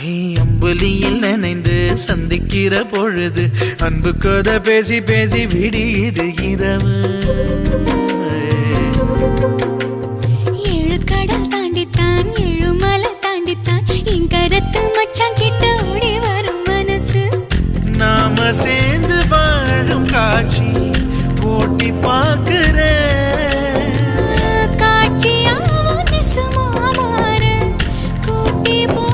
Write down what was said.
அம்புலியில் நினைந்து சந்திக்கிற பொழுது அன்பு கதை பேசி பேசி விடியுது இரவு. ஏழு கடல் தாண்டித்தான் ஏழு மலை தாண்டித்தான் என் கருத்து மச்சான் கிட்ட ஓடி வரும் மனசு. நாம சேர்ந்து வாழும் காட்சி போட்டி பார்க்கிறேன். காட்சியாவும் நெசமா மாற கூட்டி போ